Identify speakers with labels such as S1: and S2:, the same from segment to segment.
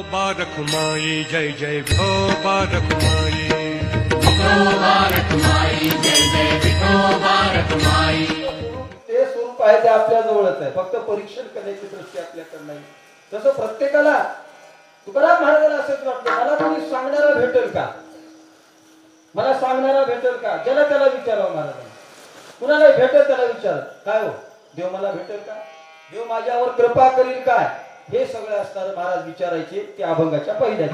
S1: बारक माई जय जय भो बारक माई
S2: बारक माई जय जय विठो बारक माई।
S3: ते स्वरूप आहे ते आपल्या जवळच आहे, फक्त परीक्षण करण्याची दृष्टी आपल्याकडे नाही। तसं प्रत्येकाला तुकाराम महाराजांना असंच वाटलं, मला कोणी सांगणारा भेटेल का, मला सांगणारा भेटेल का, ज्याला त्याला विचारावं महाराजांना, कुणाला भेटेल त्याला विचार, काय हो देव मला भेटेल का, देव माझ्यावर कृपा करील काय, हे सगळे असणारे महाराज विचारायचे ते अभंगाच्या पहिल्या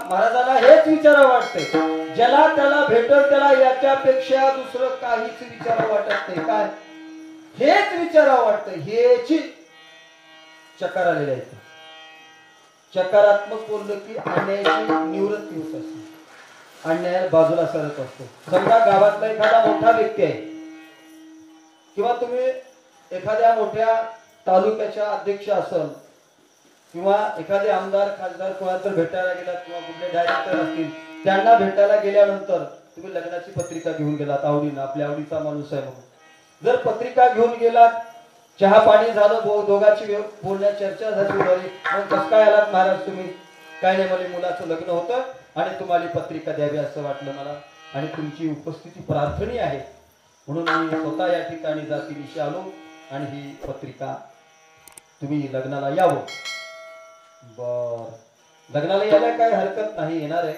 S3: महाराजांना हेच विचारावं वाटतंय, ज्याला त्याला भेटल त्याला याच्यापेक्षा दुसरं काहीच विचारावं वाटत नाही, काय हेच विचारावं वाटतंय, हेची चकार आलेले आहेत। चकारात्मक बोललं की अन्यायाची निवृत्ती होत असते, अन्याय बाजूला सरत असतो। समजा गावातला एखादा मोठा व्यक्ती आहे किंवा तुम्ही एखाद्या मोठ्या तालुक्याच्या अध्यक्ष असाल किंवा एखादे आमदार खासदार कोणाला तर भेटायला गेलात किंवा कुठले डायरेक्टर असतील त्यांना भेटायला गेल्यानंतर तुम्ही लग्नाची पत्रिका घेऊन गेलात, आवडीनं आपल्या आवडीचा माणूस आहे म्हणून जर पत्रिका घेऊन गेलात, चहा पाणी झालं, दोघांची बोलण्या चर्चा झाली, मग कसं काय आलात महाराज तुम्ही, काय नाही मला मुलाचं लग्न होतं आणि तुम्हाला पत्रिका द्यावी असं वाटलं मला आणि तुमची उपस्थिती प्रार्थनीय आहे म्हणून मी स्वतः या ठिकाणी जातीनिशी आलो आणि ही पत्रिका तुम्ही लग्नाला यावं। बर, लग्नाला यायला काय हरकत नाही, येणार आहे,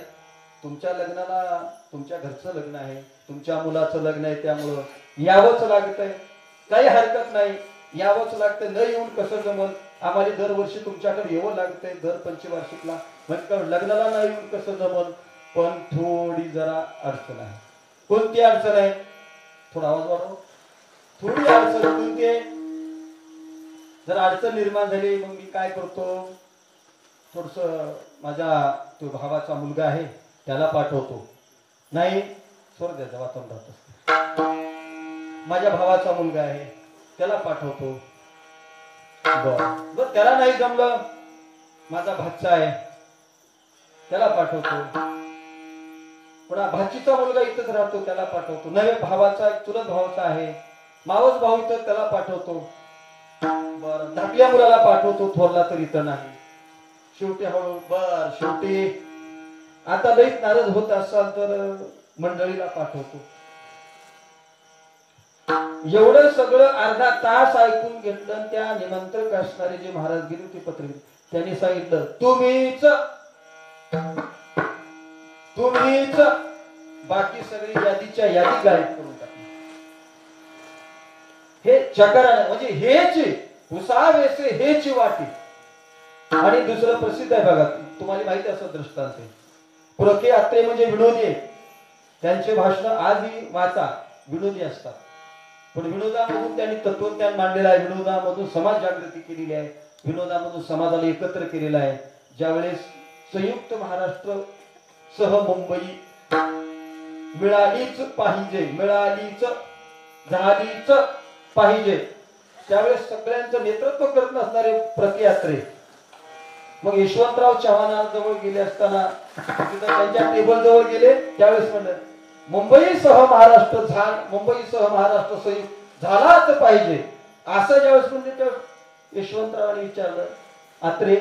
S3: तुमच्या लग्नाला तुमच्या घरचं लग्न आहे, तुमच्या मुलाचं लग्न आहे, त्यामुळं यावंच लागतंय, काही हरकत नाही, यावंच लागतंय, न येऊन कसं जमल, आम्हाला दरवर्षी तुमच्याकडे येवं लागतंय दर पंचवार्षिकला, म्हणजे लग्नाला नाही येऊन कसं जमल, पण थोडी जरा अडचण आहे। कोणती अडचण आहे, थोडा आवाज वाढव, थोडी अडचण कोणती आहे, जर अडचण निर्माण झाली मग मी काय करतो, थोडस माझ्या तो भावाचा मुलगा आहे त्याला पाठवतो, नाही स्वर्गाच्या वातावरणात असतो, माझ्या भावाचा मुलगा आहे त्याला पाठवतो, बर त्याला नाही जमलं माझा भाचा आहे त्याला पाठवतो. पुन्हा भाचीचा मुलगा इथंच राहतो त्याला पाठवतो. नव्हे भावाचा चुलत भावाचा आहे मावस भाऊ इथं त्याला पाठवतो. बरं धाकल्या मुलाला पाठवतो थोरला तर इथं नाही. शेवटी हळू शेवटी आता लईच नाराज होत असाल तर मंडळीला पाठवतो. एवढं सगळं अर्धा तास ऐकून घेतलं. त्या निमंत्रक असणारे जे महाराज गेले होते पत्रिका त्यांनी सांगितलं तुम्हीच बाकी सगळी यादीच्या यादी गायब करून टाकली. हे चकाराने म्हणजे हेच उसावेसे हेच वाटी. आणि दुसरं प्रसिद्ध आहे बघा तुम्हाला माहिती असं दृष्टांत आहे. पुरके आत्रे म्हणजे विनोदी आहे. त्यांचे भाषण आजही वाचा विनोदी असतात. पण विनोदामधून त्यांनी तत्वज्ञान मांडलेलं आहे. विनोदामधून समाज जागृती केलेली आहे. विनोदामधून समाजाला एकत्र केलेला आहे. ज्यावेळेस संयुक्त महाराष्ट्र सह मुंबई मिळालीच झालीच पाहिजे त्यावेळेस सगळ्यांचं नेतृत्व करत असणारे प्रतियात्रे मग यशवंतराव चव्हाणांजवळ गेले असताना तिथं त्यांच्या टेबल जवळ गेले. त्यावेळेस म्हणलं मुंबईसह महाराष्ट्र संयुक्त झालाच पाहिजे असं ज्यावेळेस म्हणजे त्या यशवंतरावांनी विचारलं आत्रे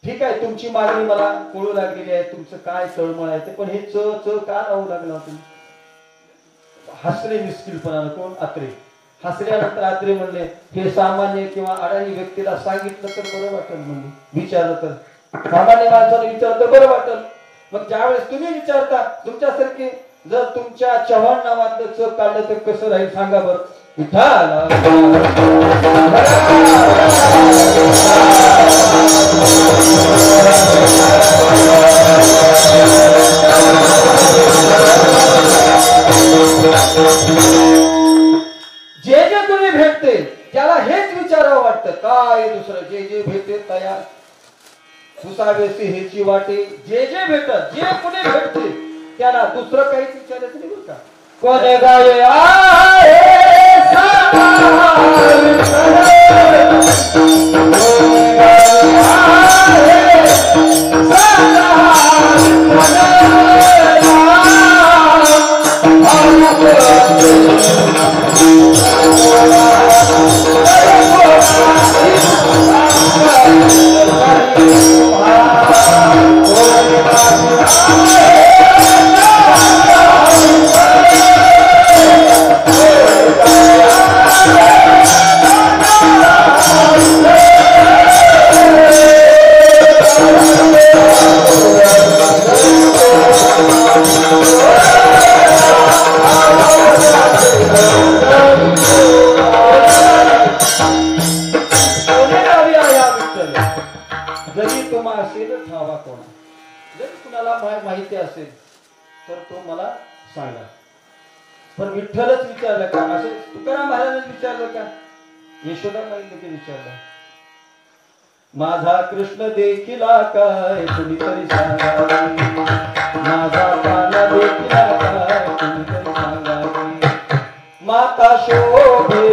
S3: ठीक आहे तुमची मागणी मला कळू लागलेली आहे. तुमचं काय तळमळ आहे ते पण हे च का राहू लागला तुम्ही. हसले मिस्किलपणानं कोण आत्रे. हसल्यानंतर आत्रे म्हणले हे सामान्य किंवा अडाणी व्यक्तीला सांगितलं तर बरं वाटेल. म्हणजे विचारलं तर सामान्य माणसाने विचारलं तर बरं वाटेल. मग ज्यावेळेस तुम्ही विचारता तुमच्यासारखे जर तुमच्या चव्हाण नावातलं च काढलं तर कसं राहील सांगा बरं. जे जे तुम्ही भेटते त्याला हेच विचारावं वाटतं काय दुसरं जे जे भेटते तयार सुसावेसे हेची वाटे. जे जे भेटत जे कुणी भेटते त्याला दुसरं काहीच विचारायचं नाही बरं का. कोणे गाये माहिती असेल तर तो मला सांगा. पण विठ्ठलच विचारलं का असे तुकाराम महाराजांनी विचारलं का यशोदा माईने विचारलं. माझा कृष्ण देखिला काय कुणीतरी सांगावे. माझा काना देखिला काय कुणीतरी सांगावे. माता शोभे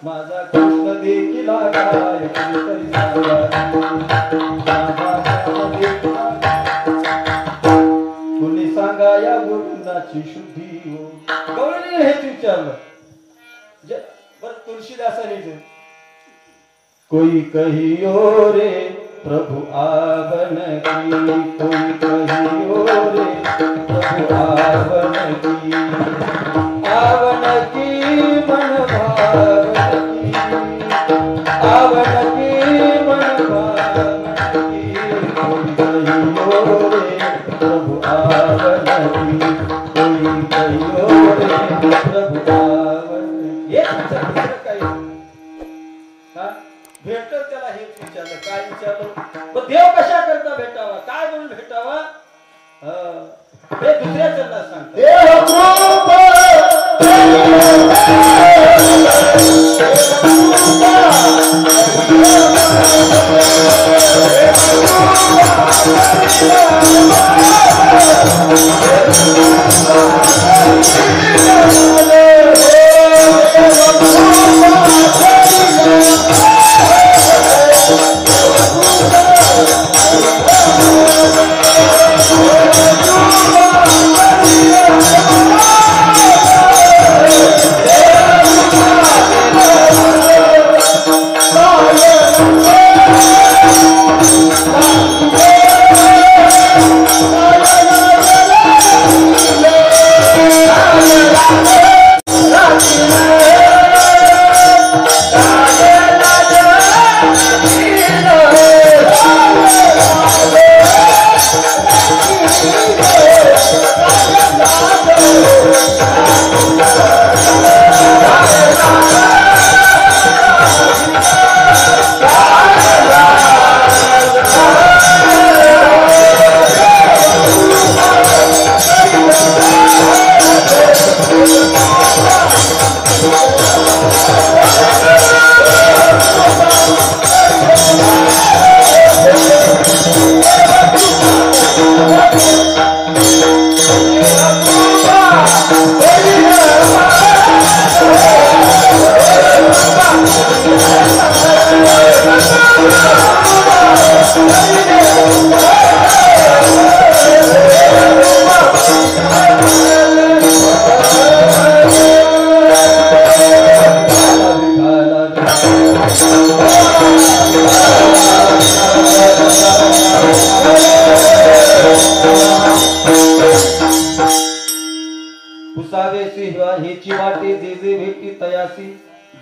S3: माझा कृष्ण देखिला काय कुणीतरी कुणी सांगा या गोविंदाची शुद्धी हो. गवळीने हेच विचारलं. बरं तुळशीदासाने कोई कहियो रे प्रभु आवन की. कोई कहियो रे प्रभु आवन की. आवन की मन भावन की. आवन की मन भावन की. कोई कहियो रे प्रभु आवन की. कोई कहियो रे प्रभु आवन की. भेटत त्याला हेच विचारलं काय विचारलं पण देव कशा करता भेटावा काय म्हणून भेटावा हे दुसऱ्या चरणात सांगतात. देव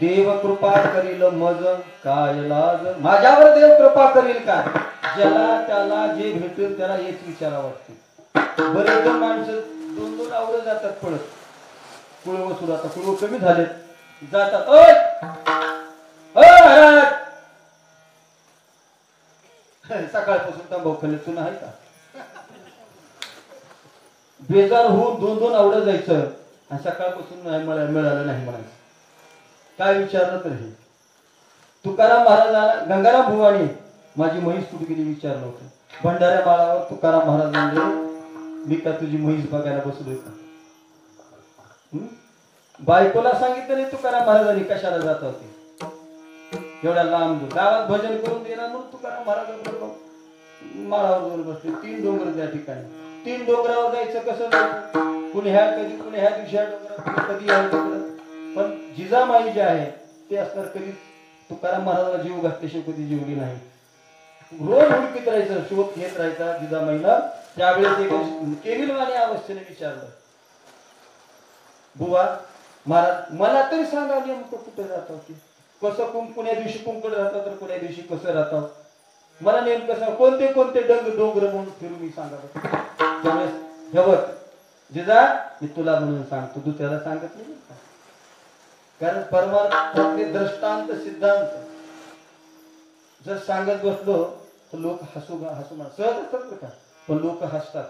S3: देव कृपा करील मज काय लाज, माझ्यावर देव कृपा करील का? ज्याला त्याला जे भेटेल त्याला हेच विचारा वाटते. बरेच जण माणसं दोन दोन आवडं जातात पळत, कुळ वसूल आता कुळ कमी झालेत जातात. ओय महाराज सकाळपासून तंबाखू खाल्ले तुला आहे का? बेजार होऊन दोन दोन आवडं जायचं आणि सकाळपासून नाही मला मिळालं नाही म्हणायचं. काय विचारलं तर हे तुकाराम महाराजांना गंगाराम भुवानी माझी म्हैस कुठे गेली विचारलं होतं. भंडाऱ्या बाळावर तुकाराम महाराज म्हणले मी का तुझी म्हैस बघायला बसलोय का? बायकोला सांगितलं नाही तुकाराम महाराजांनी कशाला जात होते एवढ्या लांब गावात भजन करून देणार म्हणून तुकाराम महाराजांबरोबर माळावर जाऊन बसले. 3 डोंगर त्या ठिकाणी 3 डोंगरावर जायचं कसं जायचं? कुणी ह्या कधी कुणी ह्या दिवशी ह्या डोंगरावर कधी ह्या डोंगरावर. पण जिजामाई जे आहे ते असणार कधी तुकाराम महाराजाला जीव घातल्याशिवाय कधी जीवली नाही. रोज हुडकीत राहायचं शोध घेत राहायचा जिजामाईला. त्यावेळेस केविलवाणी अवस्थेने विचारलं बुवा महाराज मला तरी सांगा नेमकं कुठे राहता होती कसं कुण्या दिवशी कुंकड राहतात तर कुण्या दिवशी कसं राहतात मला नेमकं सांग कोणते कोणते डोंगर म्हणून फिरून मी सांगा. त्यावेळेस हे बघ जिजा मी तुला म्हणून सांगतो दुसऱ्याला सांगत नाही कारण परमार्थातले दृष्टांत सिद्धांत जर सांगत बसलो तर लोक हसू सहज असतात का पण लोक हसतात.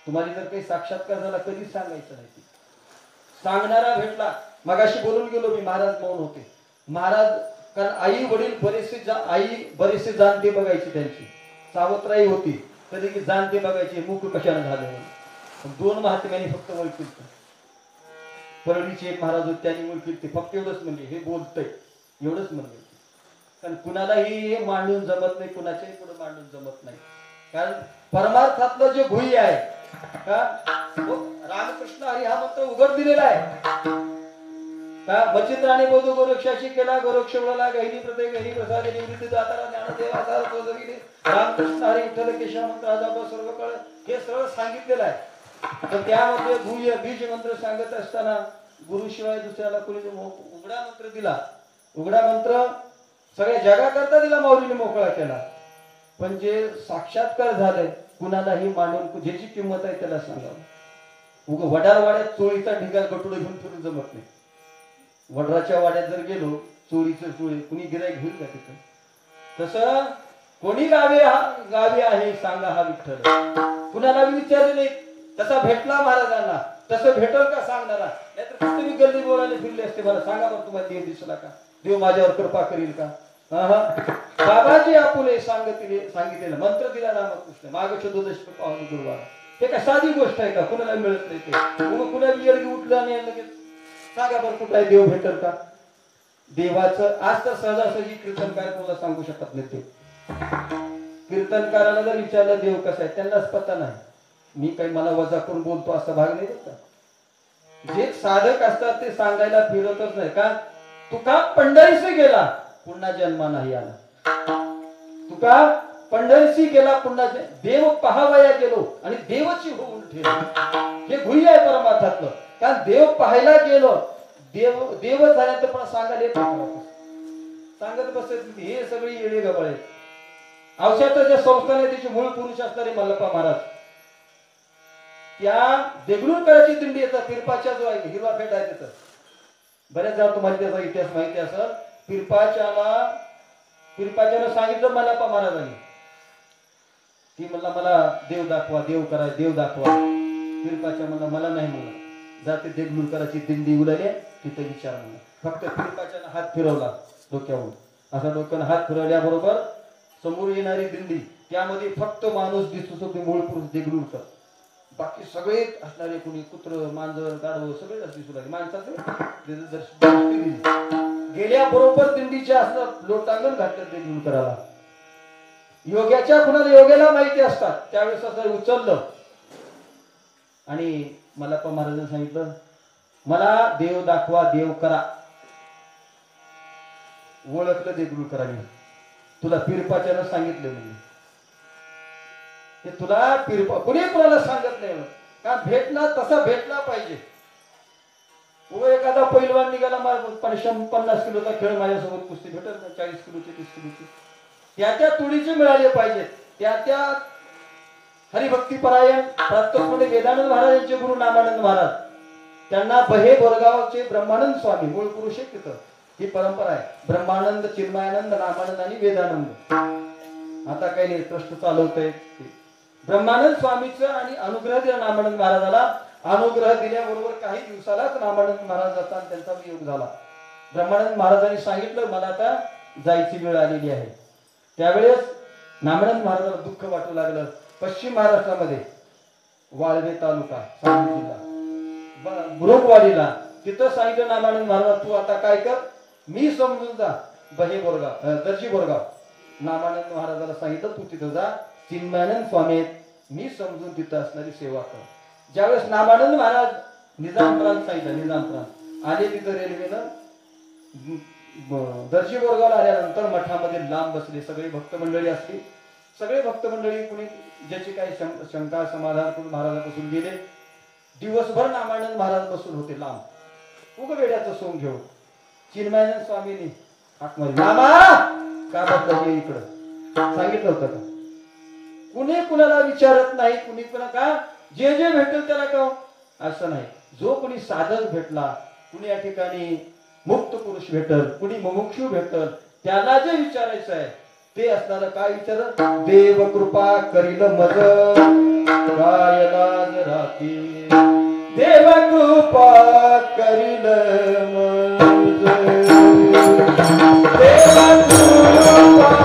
S3: तुम्हाला जर काही साक्षात्कार झाला कधीच सांगायचं नाही. सांगणारा भेटला. मगाशी बोलून गेलो मी महाराज मौन होते. महाराज कारण आई वडील बरेचसे जाणते बघायची त्यांची सावत्राई होती तरी की जाणते बघायचे मुख कशाने झाले. 2 महात्म्यांनी फक्त ओळखील परळीचे एक महाराज होते त्यांनी ओळखील फक्त एवढंच म्हणजे हे बोलतय एवढंच म्हणजे. कारण कुणालाही हे मांडून जमत नाही कुणाच्याही पुढे मांडून जमत नाही. कारण परमार्थातलं जे भुई आहे का रामकृष्ण हरी हा मंत्र उघड दिलेला आहे का मच्छिंद्राने बोध गोरक्षाशी केला गोरक्ष उडाला गहिनी प्रत्येक गहिनी प्रसादे निवृत्ती दातारा ज्ञानदेवा सार सोजविले रामकृष्ण हरी विठ्ठल केशव मंत्र आजाबा सर्व कळ हे सरळ सांगितलेलं आहे. तर त्यामध्ये भूय बीज मंत्र सांगत असताना गुरुशिवाय दुसऱ्याला कोणी उघडा मंत्र दिला. उघडा मंत्र सगळ्या जगाकरता दिला माऊलीने मोकळा केला. पण जे साक्षात्कार झालंय कुणालाही मांडून ज्याची किंमत आहे त्याला सांगावं. वडार वाड्यात चोळीचा ढिगा गटुडं घेऊन फिरून जमत नाही. वडराच्या वाड्यात जर गेलो चोरीचं चोळी कुणी गिराईक घेईल का तिथं? तसं कोणी गावी आहे सांगा हा विठ्ठल कुणाला विचारले नाही. तसा भेटला महाराजांना तसं भेटल का सांगणारा नाहीतर फक्त मी गल्ली बोलायला फिरले असते. मला सांगा बरं तुम्हाला देव दिसला का देव माझ्यावर कृपा करील का? बाबाजी आपुले सांगितलेलं मंत्र दिला रामकृष्ण माग शोधोदश पाहून गुरुवार. हे काय साधी गोष्ट आहे का? कुणाला मिळत नाही ते. कुणा विरगी उठलं आणि लगेच सांगा बरं कुठला देव भेटल का? देवाचं आज तर सहजासहजी कीर्तनकार कोणाला सांगू शकत नाही. ते कीर्तनकाराला जर विचारलं देव कसा आहे त्यांनाच पत्ता नाही. मी काही मला वजा करून बोलतो असा भाग नाही का? जे साधक असतात ते सांगायला फिरतच नाही का? तुका पंढरीशी गेला पुन्हा जन्मा नाही आला. तुका पंढरीशी गेला पुन्हा देव पाहावया गेलो आणि देवची होऊन ठेवली. हे गुह्य आहे परमार्थातलं. कारण देव पाहायला गेलो देव झाल्यानंतर पण सांगायला येत सांगत बसत हे सगळी येडे गबळ आहेत. औषधाचं जे संस्थान आहे त्याचे मूळ पुरुष असणारे मल्लप्पा महाराज त्या देगलूरकरांची दिंडी येतात. पिरपाच्या जो आहे हिरवा फेट आहे तिथं बऱ्याच जण तुम्हाला त्याचा इतिहास माहिती असेल. पिरपाच्यानं सांगितलं मल्लप्पा महाराजांनी ती म्हणला मला देव दाखवा देव करा देव दाखवा. पिरपाच्या म्हणला मला नाही म्हणला जाते देगलूरकरांची दिंडी उलाली तिथे विचार म्हणला. फक्त पिरपाच्यानं हात फिरवला डोक्यावरून असा डोक्यानं हात फिरवल्याबरोबर समोर येणारी दिंडी त्यामध्ये फक्त माणूस दिसतो तो मूळ पुरुष देगलूरकर. बाकी सगळे असणारे कुणी कुत्र मांजर गाढव सगळे दिसू लागले. माणसाचं गेल्याबरोबर दिंडीच्या असं लोटांगण घातलं देगलूरकराला. योग्याच्या कुणाला योग्याला माहिती असतात त्यावेळेस असं उचललं आणि मल्लप्पा महाराजांनी सांगितलं मला देव दाखवा देव करा. ओळखलं देगलूरकरांनी तुला पिरपाच्यानं सांगितलं म्हणजे हे तुला पिरपा कुणी कुणाला सांगत नाही का? भेटला तसा भेटला पाहिजे. व एखादा पैलवान निघाला 50 किलोचा खेळ माझ्यासोबत कुस्ती भेटत नाही, 40 किलोची 30 किलोची त्या तुडीचे मिळाले पाहिजेत. त्या हरिभक्तीपरायण प्रातःमध्ये वेदानंद महाराज यांचे गुरु नामानंद महाराज, त्यांना बहे बोरगावचे ब्रह्मानंद स्वामी मूळ पुरुष आहे तिथं. ही परंपरा आहे. ब्रह्मानंद, चिन्मयानंद, नामानंद आणि वेदानंद. आता काही नाही, ट्रस्ट चालवतंय. ब्रह्मानंद स्वामीचं आणि अनुग्रह दिला नामानंद महाराजाला. अनुग्रह दिल्याबरोबर काही दिवसालाच नामानंद महाराजाचा आणि त्यांचा वियोग झाला. ब्रह्मानंद महाराजांनी सांगितलं मला आता जायची वेळ आलेली आहे. त्यावेळेस नामानंद महाराजाला दुःख वाटू लागलं. पश्चिम महाराष्ट्रामध्ये वाळवे तालुका, सांगली जिल्हा, बुरुकवाडीला तिथं सांगितलं नामानंद महाराज तू आता काय कर, मी समजून जा बहे बोरगाव, दर्जी बोरगाव. नामानंद महाराजाला सांगितलं तू तिथं जा, चिन्मयानंद स्वामी मी समजून तिथं असणारी सेवा कर. ज्यावेळेस नामानंद महाराज निजामप्रांत सांगितलं, निजामप्रांत आले तिथं रेल्वेनं. दर्जी बोरगावला आल्यानंतर मठामध्ये लांब बसले सगळे भक्त मंडळी असली. सगळे भक्त मंडळी कुणी ज्याची काही शंका समाधान करून महाराजापासून गेले. दिवसभर नामानंद महाराज बसून होते लांब, उग वेड्याचं सोंग घेऊन. चिन्मयानंद स्वामींनी हाक मारली, नामा का बसला इकडं, सांगितलं होतं का? कुणी कुणाला विचारत नाही, कुणी कुणा का जे जे भेटेल त्याला का असं नाही. जो कुणी साधक भेटला, कुणी या ठिकाणी मुक्त पुरुष भेटल, कुणी मुमुक्षु भेटल, त्याला जे विचारायचं आहे ते असणार. काय विचार? देव कृपा करील मज काय लाज राखी, देव कृपा करील मज, देव कृपा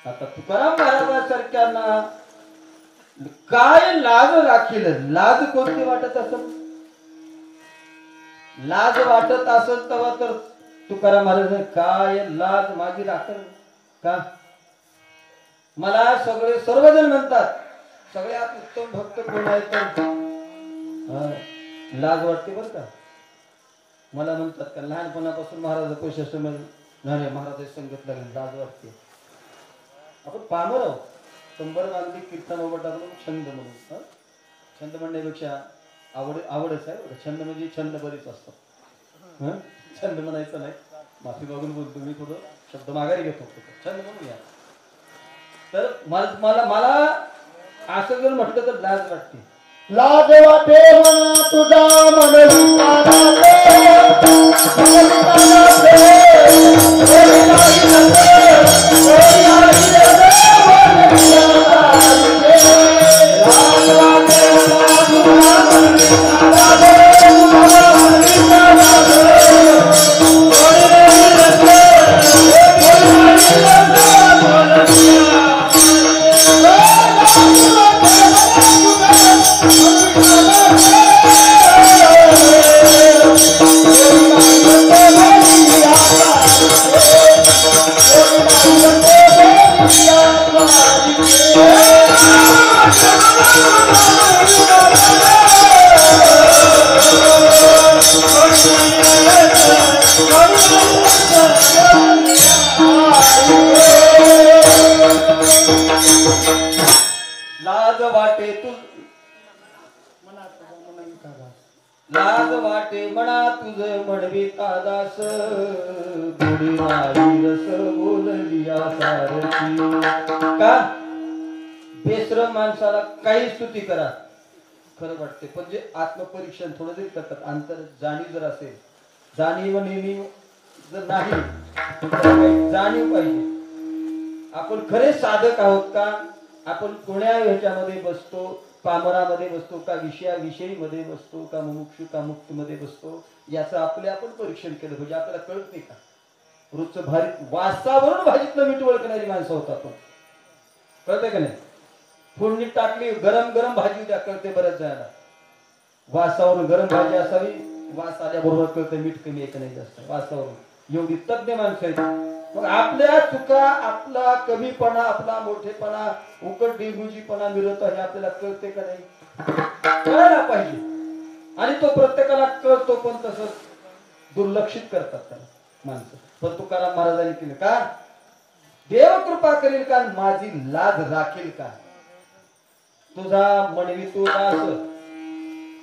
S3: आता तुकाराम महाराजांसारख्यांना काय लाज राखील. लाज कोणती वाटत असेल. लाज वाटत असेल तेव्हा तर तुकाराम महाराज काय लाज माझी राखल का. मला सगळे सर्वजण म्हणतात सगळ्यात उत्तम भक्त कोण आहे तर लाज वाटते बर का. मला म्हणतात का लहानपणापासून महाराज पैशाचं नाही महाराज संगत लागेल लाज वाटते. आपण पामर आहोत. कंबर बांधली कीर्तन ओबटा म्हणून छंद म्हणून. छंद म्हणण्यापेक्षा आवडच आहे. छंद म्हणजे छंद बरेच असतात. छंद म्हणायचं नाही. माफी मागून बोलतो मी. थोडं शब्द माघारी घेतो. छंद म्हणून या. तर मला असं जर म्हटलं तर लाज वाटते.
S4: लाज वाटे म्हणा तुझा मन
S3: वाटे तू लाज वाटे म्हणा तुझ म्हणविता दास गोडी नाही रस बोललिया सारखी का बेश्रम माणसाला काही स्तुती करा खरं वाटते पण जे आत्मपरीक्षण थोडं जरी करतात अंतर जाणीव जर असेल जाणीव नेहमी जर नाही काही जाणीव पाहिजे आपण खरे साधक आहोत का आपण कोण्या ह्याच्यामध्ये बसतो पामरामध्ये बसतो का विषयी मध्ये बसतो का मुमुक्षु का मुक्त मध्ये बसतो याचं आपले आपण परीक्षण केलं म्हणजे आपल्याला कळत नाही का रोजचं भारी वासावरून भाजीतलं मीठ ओळखणारी माणसं होता आपण कळतंय का नाही फोडणी टाकली गरम गरम भाजी द्या कळते बरंच जायला वासावरून गरम भाजी असावी वास आल्याबरोबर कळतं मीठ कमी येत नाही जास्त वासावरून एवढी तज्ञ माणसं आहेत मग आपल्या चुका आपला कमीपणा आपला मोठेपणा उकट डिगुजीपणा मिळवतो हे आपल्याला कळते का नाही कळायला पाहिजे आणि तो प्रत्येकाला कळतो पण तसंच दुर्लक्षित करतात त्याला माणसं पण तुकाराम महाराजांनी केलं का देव कृपा करेल का माझी लाज राखेल का तुझा म्हणवी तो दास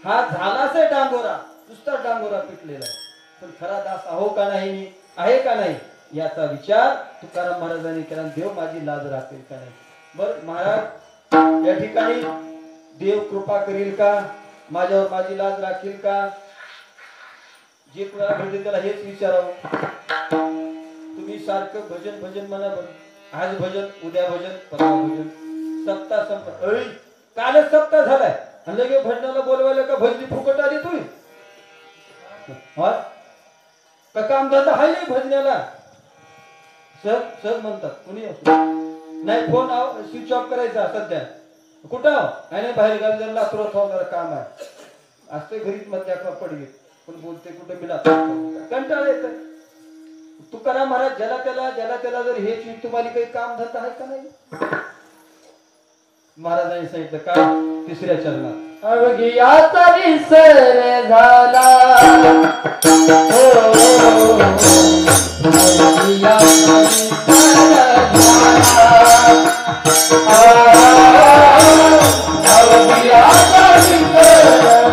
S3: हा झालाच आहे डांगोरा नुसता डांगोरा पिटलेला पण खरा दास आहो का नाही आहे का नाही याचा विचार तुकाराम महाराजांनी केला देव माझी लाज राखेल का नाही बर महाराज या ठिकाणी देव कृपा करेल का माझ्यावर माझी लाज राखेल का जे कुणाला भेटले त्याला हेच विचारावं तुम्ही सारखं भजन भजन म्हणा आज भजन उद्या भजन परवा भजन सप्ताह संपला कालच सप्ताह झालाय आणि लगे भजनाला बोलवायला का भजनी फुकट आली तुम्ही का काम धंदा हाय नाही भजनाला सर म्हणतात कोणी असो नाही फोन स्विच ऑफ करायचा सध्या कुठं नाही बाहेर गावी जर लातूरात होणार काम आहे असते घरीच मध्या पडली पण बोलते कुठे मिळा कंटाळा येत तुकाराम महाराज ज्याला त्याला जर हे तुम्हाला काही काम धंदा आहे का नाही महाराजांनी सांगितलं काय तिसऱ्या चरणात
S4: अवघियाचा विसर झाला अवघियाचा विसर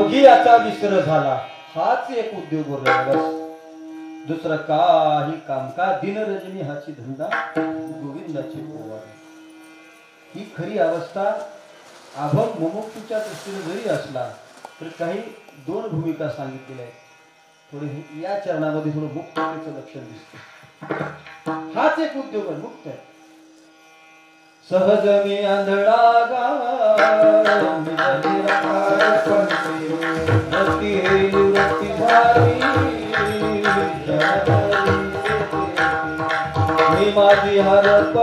S3: रोगी याचा विसर झाला, हाच एक उद्योग उरला बस. दुसरं काही काम का दिनरजनी हाची धंदा गोविंदाची पोवारी. ही खरी अवस्था अभंग मुमुक्षूच्या दृष्टीने जरी असला तर काही दोन भूमिका सांगितलेल्या आहेत. थोडे या चरणामध्ये थोडं मुक्ततेचं लक्षण दिसतं. हाच एक उद्योग आहे, मुक्त आहे. सहज मी आंधळा निवृत्ती झाली मी माझी हरप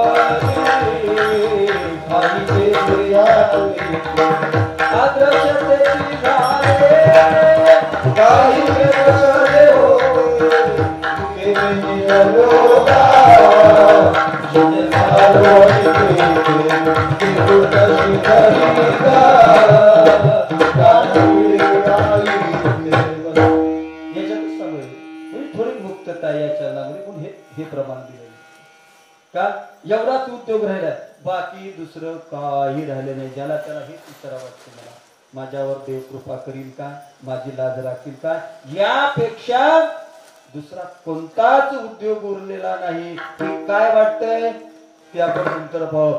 S3: आदर्शतेची झाले काही बसले हो थोडी मुक्तता या चरणामध्ये पण हे प्रमाण दिलं का एवढाच उद्योग राहिला, बाकी दुसरं काही राहिलं नाही. ज्याला त्याला हेच विचारावं वाटतं, मला माझ्यावर देव कृपा करील का, माझी लाज राखील का, यापेक्षा दुसरा कोणताच उद्योग उरलेला नाही. हे काय वाटतंय ते आपण नंतर पाहू.